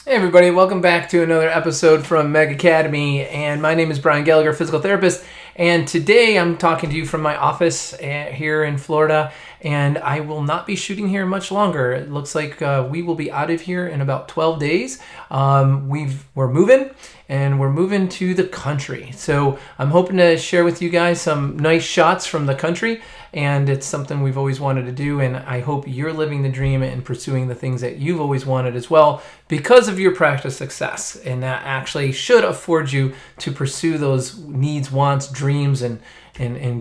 Hey everybody, welcome back to another episode from Meg Academy, and my name is Brian Gallagher, physical therapist, and today I'm talking to you from my office here in Florida, and I will not be shooting here much longer. It looks like we will be out of here in about 12 days. We're moving, and we're moving to the country, so I'm hoping to share with you guys some nice shots from the country, and it's something we've always wanted to do, and I hope you're living the dream and pursuing the things that you've always wanted as well because of your practice success, and that actually should afford you to pursue those needs, wants, dreams, and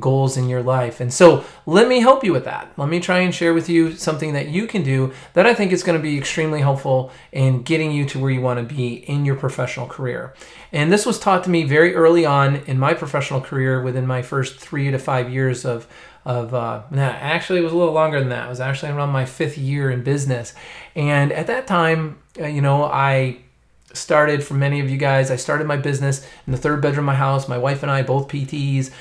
goals in your life. And so let me help you with that. Let me try and share with you something that you can do that I think is going to be extremely helpful in getting you to where you want to be in your professional career. And this was taught to me very early on in my professional career, within my first 3 to 5 years actually it was a little longer than that. It was actually around my 5th year in business. And at that time, I started, for many of you guys, I started my business in the 3rd bedroom of my house. My wife and I, both PTs,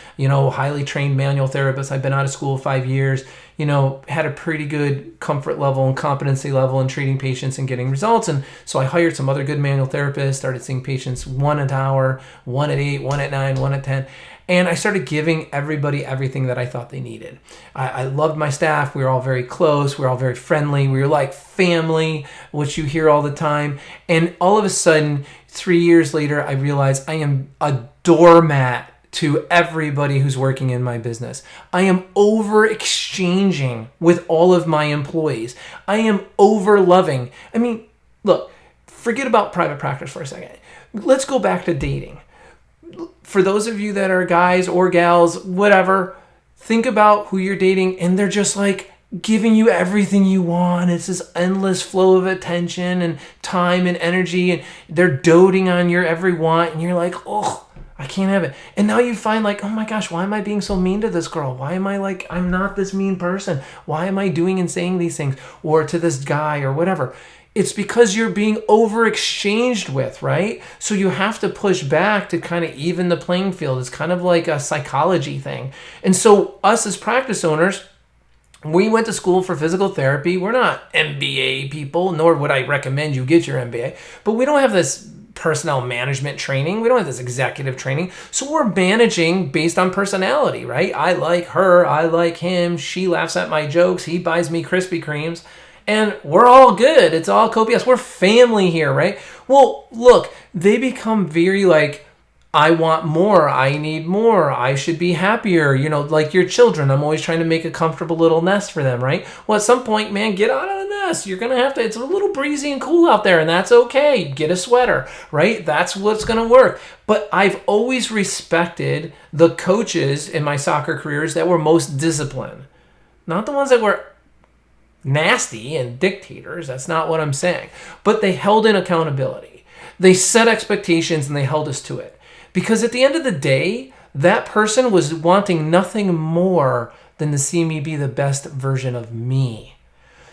highly trained manual therapists. I've been out of school 5 years, had a pretty good comfort level and competency level in treating patients and getting results. And so I hired some other good manual therapists, started seeing patients 1 an hour, 1 at 8, 1 at 9, 1 at 10. And I started giving everybody everything that I thought they needed. I loved my staff. We were all very close. We were all very friendly. We were like family, which you hear all the time. And all of a sudden, 3 years later, I realized I am a doormat to everybody who's working in my business. I am over exchanging with all of my employees. I am over loving. I mean, look, forget about private practice for a second. Let's go back to dating. For those of you that are guys or gals, whatever, think about who you're dating, and they're just like giving you everything you want. It's this endless flow of attention and time and energy, and they're doting on your every want, and you're like, oh, I can't have it. And now you find like, oh my gosh, why am I being so mean to this girl? Why am I like, I'm not this mean person? Why am I doing and saying these things? Or to this guy or whatever. It's because you're being over exchanged with, right? So you have to push back to kind of even the playing field. It's kind of like a psychology thing. And so us as practice owners, we went to school for physical therapy. We're not MBA people, nor would I recommend you get your MBA. But we don't have this personnel management training. We don't have this executive training. So we're managing based on personality, right? I like her. I like him. She laughs at my jokes. He buys me Krispy Kremes. And we're all good. It's all copious. We're family here, right? Well, look, they become very like, I want more. I need more. I should be happier. Like your children. I'm always trying to make a comfortable little nest for them, right? Well, at some point, man, get out of the nest. You're going to have to, it's a little breezy and cool out there, and that's okay. Get a sweater, right? That's what's going to work. But I've always respected the coaches in my soccer careers that were most disciplined. Not the ones that were nasty and dictators. That's not what I'm saying. But they held in accountability. They set expectations and they held us to it. Because at the end of the day, that person was wanting nothing more than to see me be the best version of me.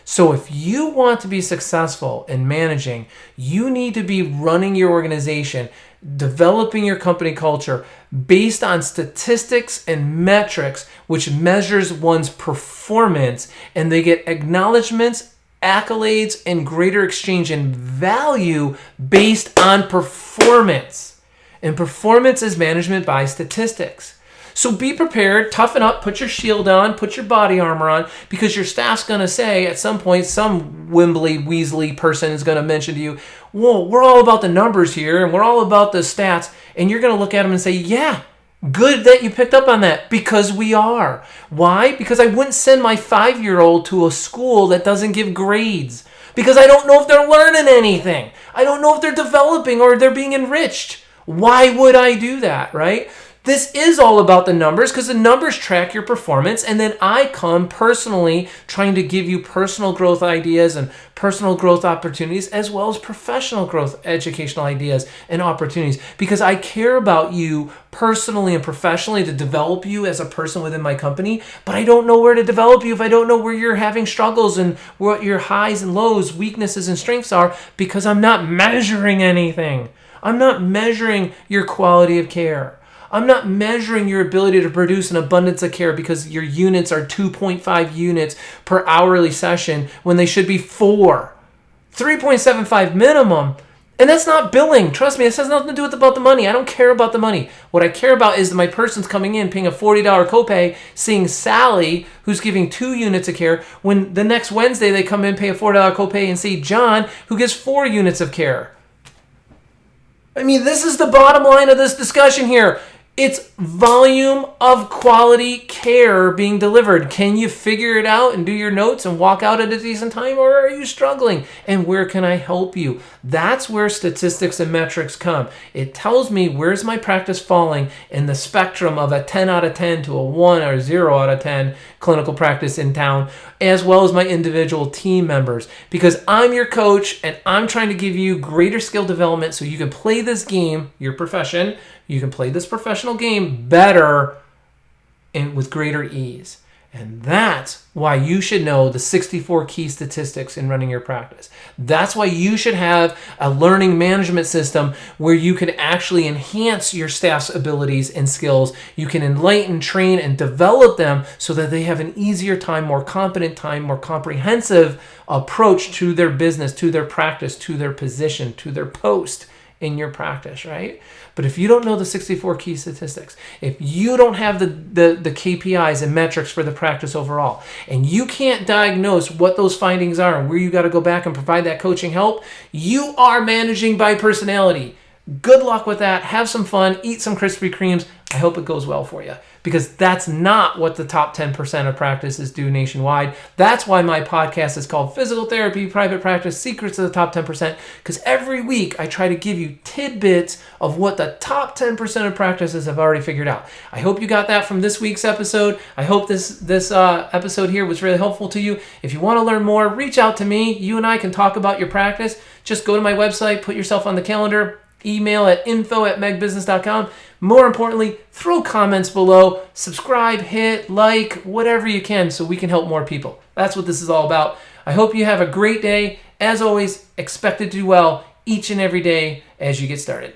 So if you want to be successful in managing, you need to be running your organization, developing your company culture based on statistics and metrics, which measures one's performance, and they get acknowledgments, accolades, and greater exchange in value based on performance. And performance is management by statistics. So be prepared, toughen up, put your shield on, put your body armor on, because your staff's going to say at some point, some Wembley Weasley person is going to mention to you, whoa, we're all about the numbers here, and we're all about the stats. And you're going to look at them and say, yeah, good that you picked up on that, because we are. Why? Because I wouldn't send my 5-year-old to a school that doesn't give grades, because I don't know if they're learning anything. I don't know if they're developing or they're being enriched. Why would I do that, right? This is all about the numbers, because the numbers track your performance, and then I come personally trying to give you personal growth ideas and personal growth opportunities, as well as professional growth educational ideas and opportunities, because I care about you personally and professionally to develop you as a person within my company, but I don't know where to develop you if I don't know where you're having struggles and what your highs and lows, weaknesses and strengths are, because I'm not measuring anything. I'm not measuring your quality of care. I'm not measuring your ability to produce an abundance of care because your units are 2.5 units per hourly session when they should be 4. 3.75 minimum. And that's not billing. Trust me, this has nothing to do with about the money. I don't care about the money. What I care about is that my person's coming in, paying a $40 copay, seeing Sally, who's giving 2 units of care, when the next Wednesday they come in, pay a $4 copay, and see John, who gives 4 units of care. I mean, this is the bottom line of this discussion here. It's volume of quality care being delivered. Can you figure it out and do your notes and walk out at a decent time, or are you struggling? And where can I help you? That's where statistics and metrics come. It tells me where's my practice falling in the spectrum of a 10 out of 10 to a 1 or 0 out of 10 clinical practice in town, as well as my individual team members. Because I'm your coach and I'm trying to give you greater skill development so you can play this game, your profession, you can play this professional game better and with greater ease. And that's why you should know the 64 key statistics in running your practice. That's why you should have a learning management system where you can actually enhance your staff's abilities and skills. You can enlighten, train, and develop them so that they have an easier time, more competent time, more comprehensive approach to their business, to their practice, to their position, to their post in your practice, right? But if you don't know the 64 key statistics, if you don't have the KPIs and metrics for the practice overall, and you can't diagnose what those findings are and where you got to go back and provide that coaching help, you are managing by personality. Good luck with that. Have some fun. Eat some Krispy Kremes. I hope it goes well for you, because that's not what the top 10% of practices do nationwide. That's why my podcast is called Physical Therapy Private Practice Secrets of the Top 10%, because every week I try to give you tidbits of what the top 10% of practices have already figured out. I hope you got that from this week's episode. I hope this episode here was really helpful to you. If you want to learn more, reach out to me. You and I can talk about your practice. Just go to my website, put yourself on the calendar, email at info@megbusiness.com. More importantly, throw comments below, subscribe, hit, like, whatever you can so we can help more people. That's what this is all about. I hope you have a great day. As always, expect to do well each and every day as you get started.